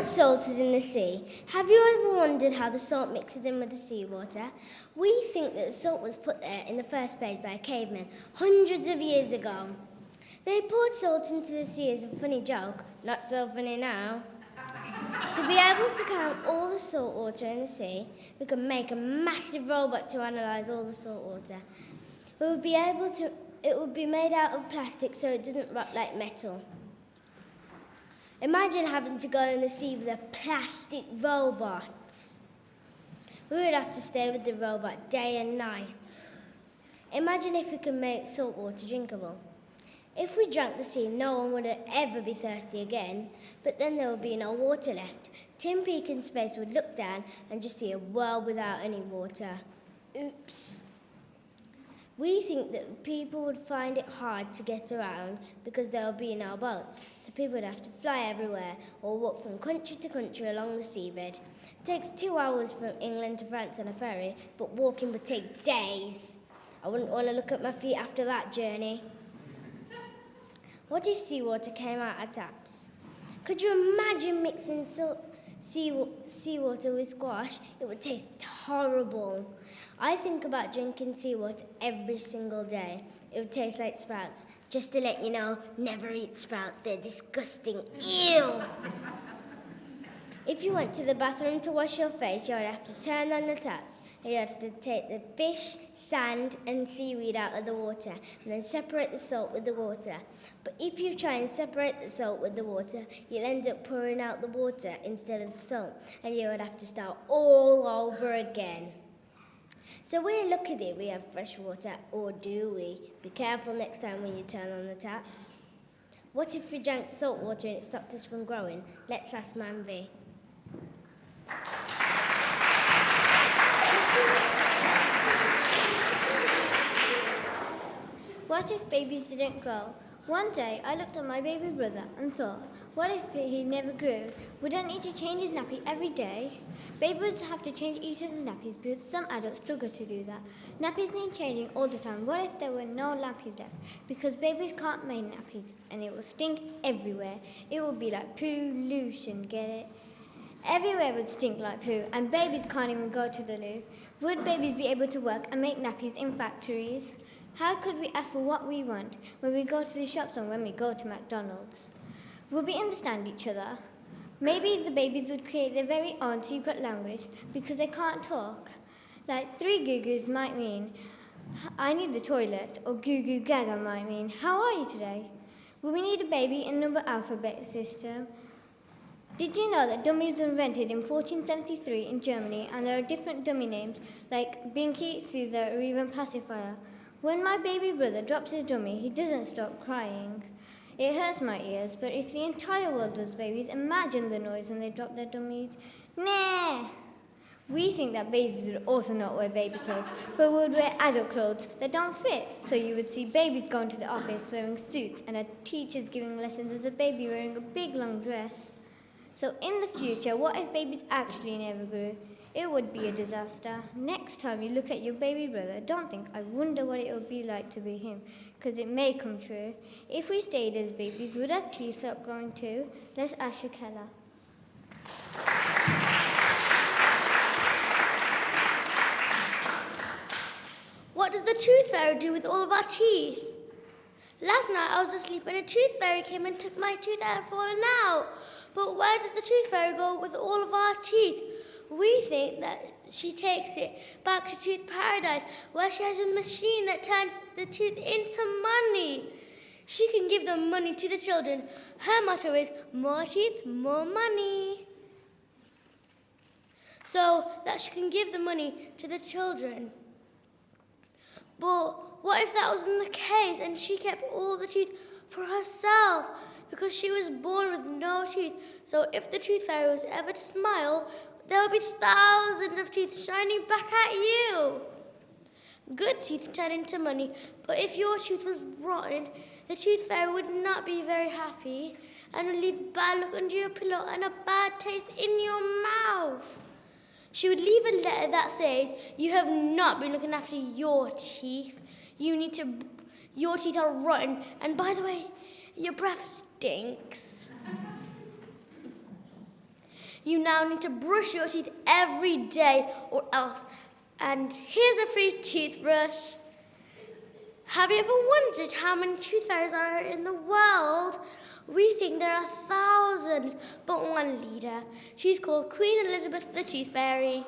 salt is in the sea. Have you ever wondered how the salt mixes in with the seawater? We think that salt was put there in the first place by cavemen hundreds of years ago. They poured salt into the sea as a funny joke, not so funny now. To be able to count all the salt water in the sea, we could make a massive robot to analyse all the salt water. It would be made out of plastic so it doesn't rot like metal. Imagine having to go in the sea with a plastic robot. We would have to stay with the robot day and night. Imagine if we could make salt water drinkable. If we drank the sea, no one would ever be thirsty again, but then there would be no water left. Tim Peake in space would look down and just see a world without any water. Oops. We think that people would find it hard to get around because there would be no boats, so people would have to fly everywhere or walk from country to country along the seabed. It takes 2 hours from England to France on a ferry, but walking would take days. I wouldn't want to look at my feet after that journey. What if seawater came out of taps? Could you imagine mixing seawater with squash? It would taste horrible. I think about drinking seawater every single day. It would taste like sprouts. Just to let you know, never eat sprouts. They're disgusting. Ew! If you went to the bathroom to wash your face, you would have to turn on the taps. And you have to take the fish, sand, and seaweed out of the water, and then separate the salt with the water. But if you try and separate the salt with the water, you'll end up pouring out the water instead of salt, and you would have to start all over again. So we're lucky that we have fresh water, or do we? Be careful next time when you turn on the taps. What if we drank salt water and it stopped us from growing? Let's ask Manvi. What if babies didn't grow? One day I looked at my baby brother and thought, what if he never grew? Wouldn't need to change his nappy every day? Babies would have to change each other's nappies because some adults struggle to do that. Nappies need changing all the time. What if there were no nappies left? Because babies can't make nappies and it would stink everywhere. It would be like pollution, get it? Everywhere would stink like poo and babies can't even go to the loo. Would babies be able to work and make nappies in factories? How could we ask for what we want when we go to the shops or when we go to McDonald's? Would we understand each other? Maybe the babies would create their very own secret language because they can't talk. Like 3 goo-goos might mean, I need the toilet, or goo-goo gaga might mean, how are you today? Will we need a baby in number alphabet system? Did you know that dummies were invented in 1473 in Germany and there are different dummy names like Binky, Caesar, or even Pacifier? When my baby brother drops his dummy, he doesn't stop crying. It hurts my ears, but if the entire world was babies, imagine the noise when they drop their dummies. Nah! We think that babies would also not wear baby clothes, but would wear adult clothes that don't fit. So you would see babies going to the office wearing suits and a teachers giving lessons as a baby wearing a big long dress. So in the future, what if babies actually never grew? It would be a disaster. Next time you look at your baby brother, don't think, I wonder what it would be like to be him, because it may come true. If we stayed as babies, would our teeth stop growing too? Let's ask Shakela. What does the tooth fairy do with all of our teeth? Last night I was asleep and a tooth fairy came and took my tooth out and fallen out. But where does the tooth fairy go with all of our teeth? We think that she takes it back to Tooth Paradise, where she has a machine that turns the tooth into money. She can give the money to the children. Her motto is, more teeth, more money. So that she can give the money to the children. But what if that wasn't the case and she kept all the teeth for herself? Because she was born with no teeth. So if the tooth fairy was ever to smile, there would be thousands of teeth shining back at you. Good teeth turn into money, but if your tooth was rotten, the tooth fairy would not be very happy and would leave bad luck under your pillow and a bad taste in your mouth. She would leave a letter that says, you have not been looking after your teeth. Your teeth are rotten, and by the way, your breath stinks. You now need to brush your teeth every day or else. And here's a free toothbrush. Have you ever wondered how many tooth fairies are in the world? We think there are thousands, but one leader. She's called Queen Elizabeth the Tooth Fairy.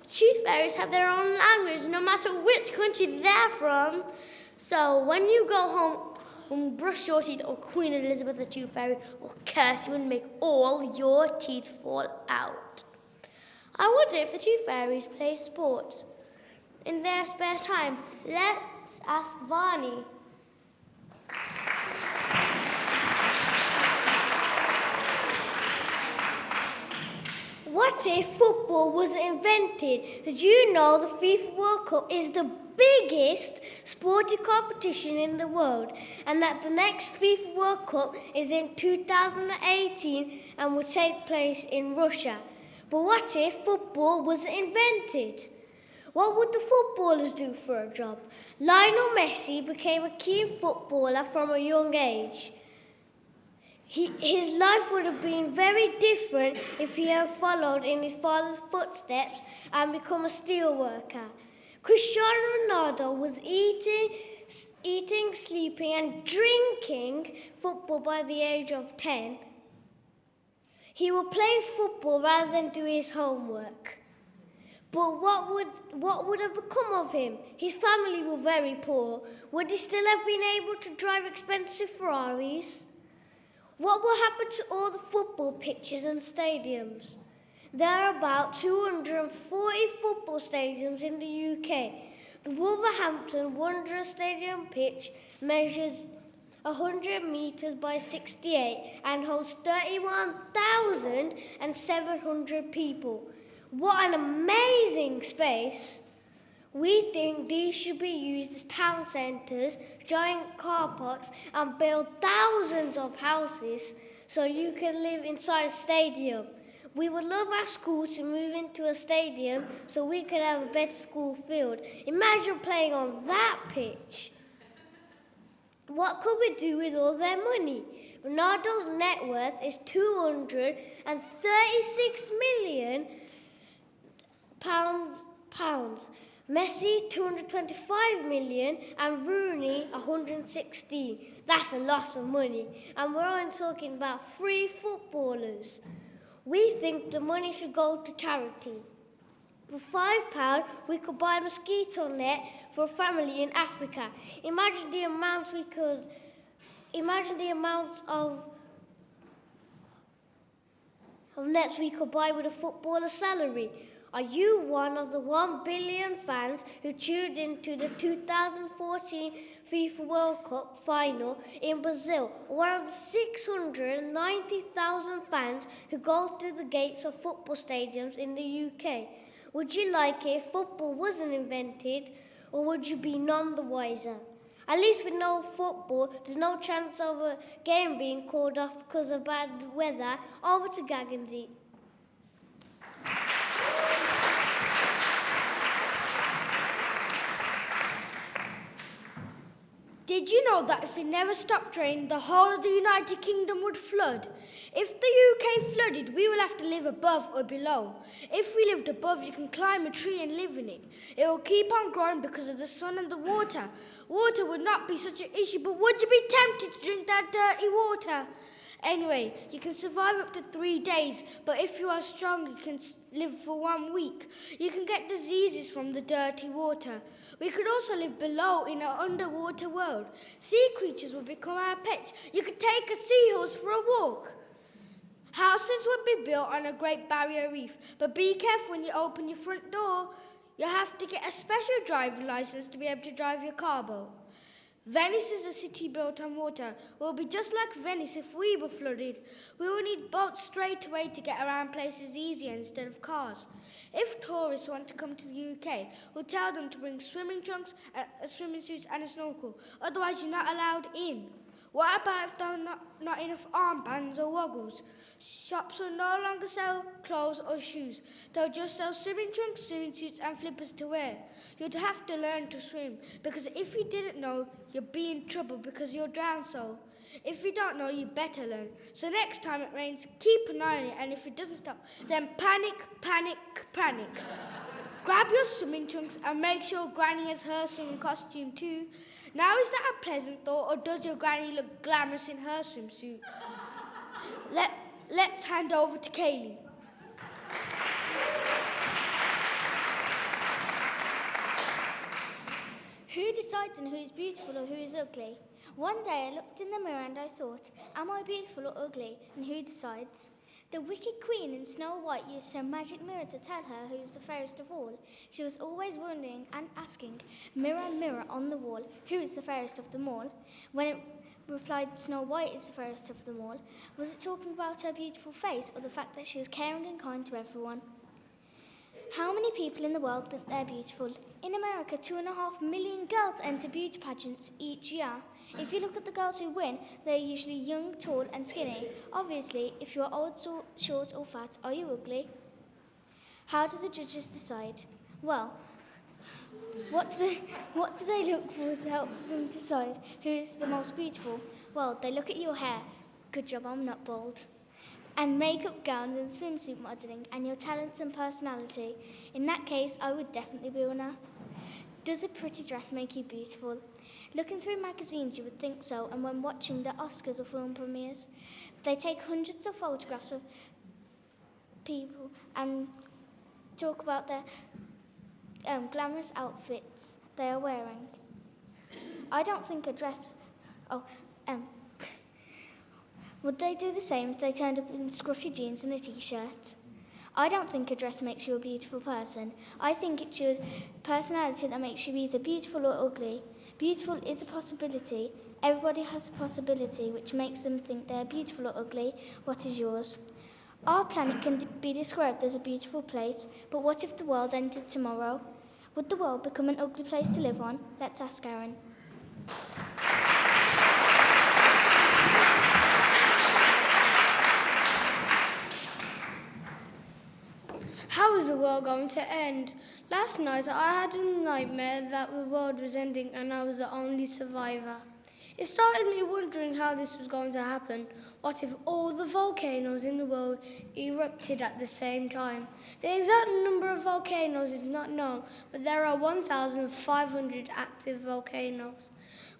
Tooth fairies have their own language, no matter which country they're from. So when you go home, brush your teeth, or Queen Elizabeth the Tooth Fairy will curse you and make all your teeth fall out. I wonder if the tooth fairies play sports in their spare time. Let's ask Varney. What if football wasn't invented? Did you know the FIFA World Cup is the biggest sporting competition in the world, and that the next FIFA World Cup is in 2018 and will take place in Russia? But what if football wasn't invented? What would the footballers do for a job? Lionel Messi became a keen footballer from a young age. His life would have been very different if he had followed in his father's footsteps and become a steel worker. Cristiano Ronaldo was eating, sleeping and drinking football by the age of 10. He would play football rather than do his homework. But what would have become of him? His family were very poor. Would he still have been able to drive expensive Ferraris? What will happen to all the football pitches and stadiums? There are about 240 football stadiums in the UK. The Wolverhampton Wanderers Stadium pitch measures 100 metres by 68 and holds 31,700 people. What an amazing space! We think these should be used as town centres, giant car parks, and build thousands of houses so you can live inside a stadium. We would love our school to move into a stadium so we could have a better school field. Imagine playing on that pitch. What could we do with all their money? Ronaldo's net worth is 236 million pounds. Messi, 225 million, and Rooney, 116. That's a lot of money. And we're only talking about 3 footballers. We think the money should go to charity. For £5, we could buy a mosquito net for a family in Africa. Imagine the amount of nets we could buy with a footballer's salary. Are you one of the 1 billion fans who tuned into the 2014 FIFA World Cup final in Brazil, or one of the 690,000 fans who go through the gates of football stadiums in the UK? Would you like it if football wasn't invented, or would you be none the wiser? At least with no football, there's no chance of a game being called off because of bad weather. Over to Gaganzi. Did you know that if it never stopped raining, the whole of the United Kingdom would flood? If the UK flooded, we will have to live above or below. If we lived above, you can climb a tree and live in it. It will keep on growing because of the sun and the water. Water would not be such an issue, but would you be tempted to drink that dirty water? Anyway, you can survive up to 3 days, but if you are strong, you can live for 1 week. You can get diseases from the dirty water. We could also live below in an underwater world. Sea creatures would become our pets. You could take a seahorse for a walk. Houses would be built on a Great Barrier Reef, but be careful when you open your front door. You have to get a special driving license to be able to drive your car boat. Venice is a city built on water. We'll be just like Venice if we were flooded. We will need boats straight away to get around places easier instead of cars. If tourists want to come to the UK, we'll tell them to bring swimming trunks, swimming suits and a snorkel. Otherwise, you're not allowed in. What about if there are not enough armbands or woggles? Shops will no longer sell clothes or shoes. They'll just sell swimming trunks, swimming suits and flippers to wear. You'd have to learn to swim, because if you didn't know, you'd be in trouble because you'll drown so. If you don't know, you better learn. So next time it rains, keep an eye on it, and if it doesn't stop, then panic, panic, panic. Grab your swimming trunks and make sure Granny has her swimming costume too. Now, is that a pleasant thought, or does your Granny look glamorous in her swimsuit? Let's hand over to Kaylee. Who decides on who is beautiful or who is ugly? One day I looked in the mirror and I thought, am I beautiful or ugly? And who decides? The wicked queen in Snow White used her magic mirror to tell her who was the fairest of all. She was always wondering and asking, mirror, mirror on the wall, who is the fairest of them all? When it replied, Snow White is the fairest of them all, was it talking about her beautiful face or the fact that she was caring and kind to everyone? How many people in the world think they're beautiful? In America, 2.5 million girls enter beauty pageants each year. If you look at the girls who win, they're usually young, tall and skinny. Obviously, if you're old, short or fat, are you ugly? How do the judges decide? Well, what do they look for to help them decide who is the most beautiful? Well, they look at your hair. Good job, I'm not bald. And makeup, gowns and swimsuit modelling, and your talents and personality. In that case, I would definitely be a winner. Does a pretty dress make you beautiful? Looking through magazines, you would think so, and when watching the Oscars or film premieres, they take hundreds of photographs of people and talk about their glamorous outfits they are wearing. I don't think a dress... Would they do the same if they turned up in scruffy jeans and a t-shirt? I don't think a dress makes you a beautiful person. I think it's your personality that makes you either beautiful or ugly. Beautiful is a possibility. Everybody has a possibility which makes them think they're beautiful or ugly. What is yours? Our planet can be described as a beautiful place, but what if the world ended tomorrow? Would the world become an ugly place to live on? Let's ask Aaron. How is the world going to end? Last night I had a nightmare that the world was ending and I was the only survivor. It started me wondering how this was going to happen. What if all the volcanoes in the world erupted at the same time? The exact number of volcanoes is not known, but there are 1,500 active volcanoes.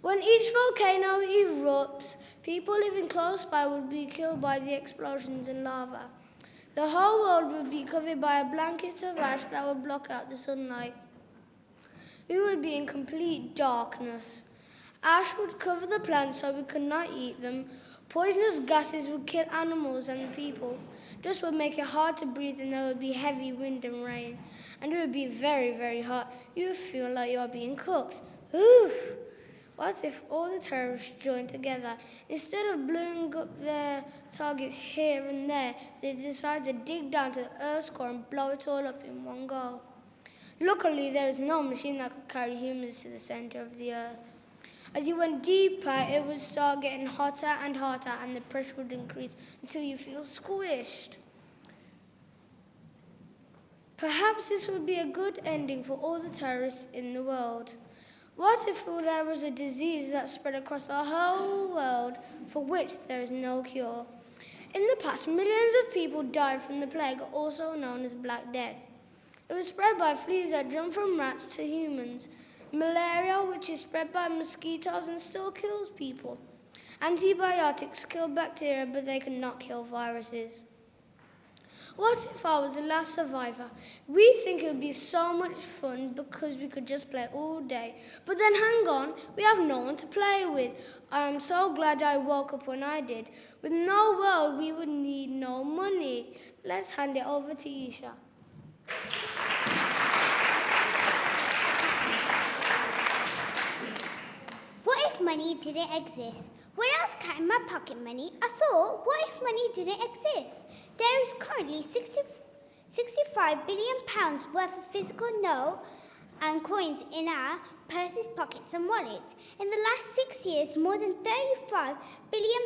When each volcano erupts, people living close by would be killed by the explosions and lava. The whole world would be covered by a blanket of ash that would block out the sunlight. We would be in complete darkness. Ash would cover the plants so we could not eat them. Poisonous gases would kill animals and people. Dust would make it hard to breathe and there would be heavy wind and rain. And it would be very, very hot. You would feel like you are being cooked. Oof! What if all the terrorists joined together? Instead of blowing up their targets here and there, they decided to dig down to the Earth's core and blow it all up in one go. Luckily, there is no machine that could carry humans to the center of the Earth. As you went deeper, it would start getting hotter and hotter, and the pressure would increase until you feel squished. Perhaps this would be a good ending for all the terrorists in the world. What if there was a disease that spread across the whole world for which there is no cure? In the past, millions of people died from the plague, also known as Black Death. It was spread by fleas that jumped from rats to humans. Malaria, which is spread by mosquitoes and still kills people. Antibiotics kill bacteria, but they cannot kill viruses. What if I was the last survivor? We think it would be so much fun because we could just play all day. But then hang on, we have no one to play with. I am so glad I woke up when I did. With no world, we would need no money. Let's hand it over to Isha. What if money didn't exist? When I was counting my pocket money, I thought, what if money didn't exist? There is currently £65 billion worth of physical note and coins in our purses, pockets and wallets. In the last 6 years, more than £35 billion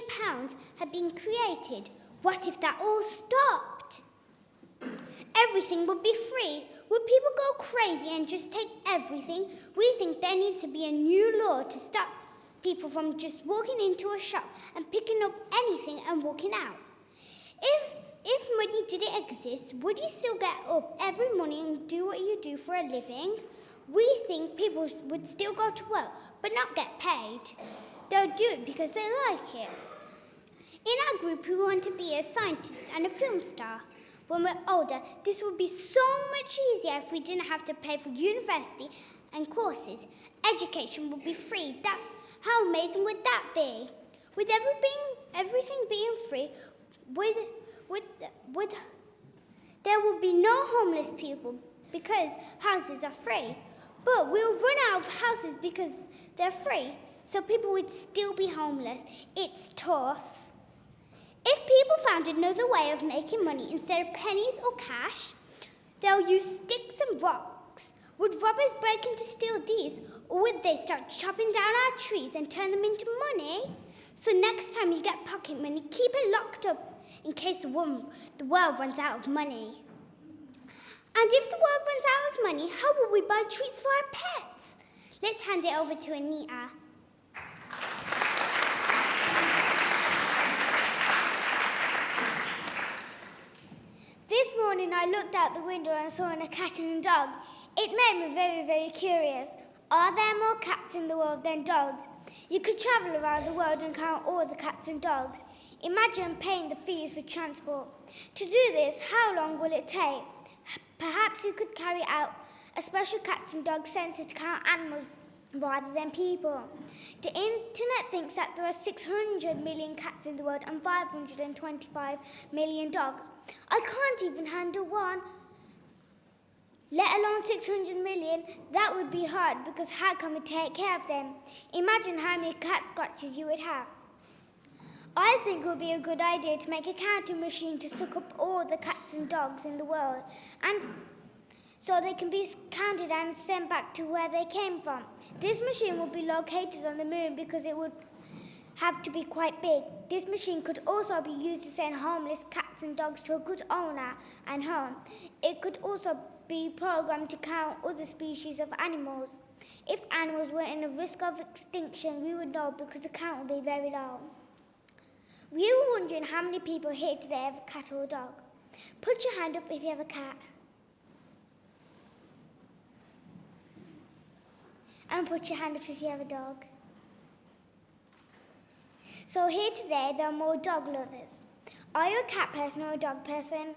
have been created. What if that all stopped? Everything would be free. Would people go crazy and just take everything? We think there needs to be a new law to stop people from just walking into a shop and picking up anything and walking out. If money didn't exist, would you still get up every morning and do what you do for a living? We think people would still go to work but not get paid. They'll do it because they like it. In our group, we want to be a scientist and a film star. When we're older, this would be so much easier if we didn't have to pay for university and courses. Education would be free. How amazing would that be? With everything being free, there will be no homeless people because houses are free. But we'll run out of houses because they're free, so people would still be homeless. It's tough. If people found another way of making money instead of pennies or cash, they'll use sticks and rocks. Would robbers break in to steal these, or would they start chopping down our trees and turn them into money? So next time you get pocket money, keep it locked up in case the world runs out of money. And if the world runs out of money, how will we buy treats for our pets? Let's hand it over to Anita. This morning I looked out the window and saw a cat and a dog. It made me very, very curious. Are there more cats in the world than dogs? You could travel around the world and count all the cats and dogs. Imagine paying the fees for transport. To do this, how long will it take? Perhaps you could carry out a special cats and dogs census to count animals rather than people. The internet thinks that there are 600 million cats in the world and 525 million dogs. I can't even handle one, let alone 600 million. That would be hard because how can we take care of them? Imagine how many cat scratches you would have. I think it would be a good idea to make a counting machine to suck up all the cats and dogs in the world, and so they can be counted and sent back to where they came from. This machine would be located on the moon because it would have to be quite big. This machine could also be used to send homeless cats and dogs to a good owner and home. It could also be programmed to count other species of animals. If animals were in a risk of extinction, we would know because the count would be very low. We were wondering how many people here today have a cat or a dog. Put your hand up if you have a cat. And put your hand up if you have a dog. So here today, there are more dog lovers. Are you a cat person or a dog person?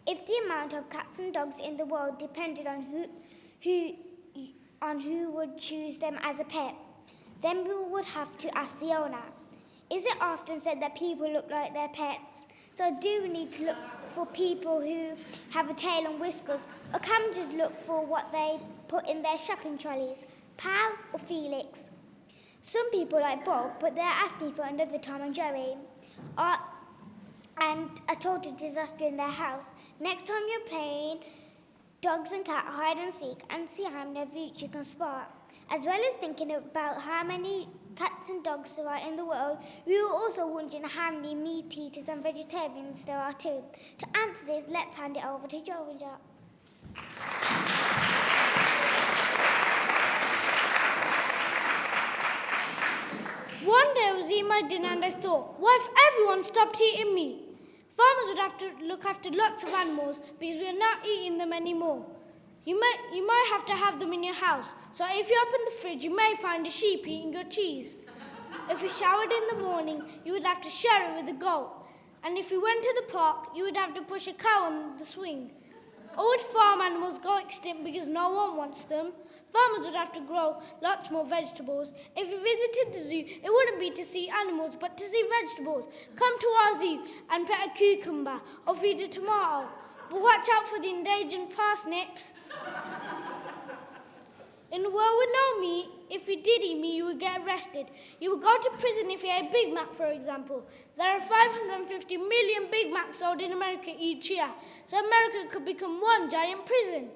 If the amount of cats and dogs in the world depended on who would choose them as a pet, then we would have to ask the owner. Is it often said that people look like their pets? So do we need to look for people who have a tail and whiskers, or can we just look for what they put in their shopping trolleys? Pal or Felix? Some people like both, but they're asking for another Tom and Jerry, and a total disaster in their house. Next time you're playing dogs and cat hide and seek and see how many of each you can spot. As well as thinking about how many cats and dogs there are in the world, we were also wondering how many meat eaters and vegetarians there are too. To answer this, let's hand it over to Joe and Jack. One day I was eating my dinner and I thought, what if everyone stopped eating meat? Farmers would have to look after lots of animals because we are not eating them anymore. You might have to have them in your house, so if you open the fridge, you may find a sheep eating your cheese. If you showered in the morning, you would have to share it with a goat. And if you went to the park, you would have to push a cow on the swing. Or would farm animals go extinct because no one wants them? Farmers would have to grow lots more vegetables. If you visited the zoo, it wouldn't be to see animals, but to see vegetables. Come to our zoo and pet a cucumber or feed a tomato. But watch out for the endangered parsnips. In a world with no meat, if you did eat meat, you would get arrested. You would go to prison if you ate a Big Mac, for example. There are 550 million Big Macs sold in America each year, so America could become one giant prison.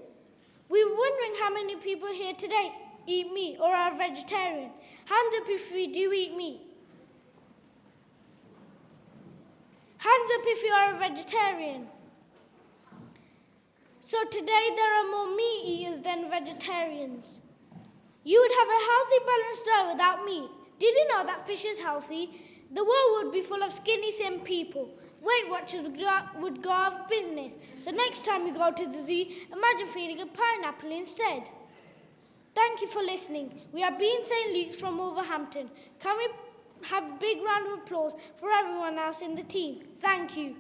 We were wondering how many people here today eat meat or are vegetarian. Hands up if you do eat meat. Hands up if you are a vegetarian. So today there are more meat eaters than vegetarians. You would have a healthy, balanced diet without meat. Did you know that fish is healthy? The world would be full of skinny, thin people. Weight Watchers would go out of business. So next time you go to the zoo, imagine feeding a pineapple instead. Thank you for listening. We are Bean St. Luke's from Wolverhampton. Can we have a big round of applause for everyone else in the team? Thank you.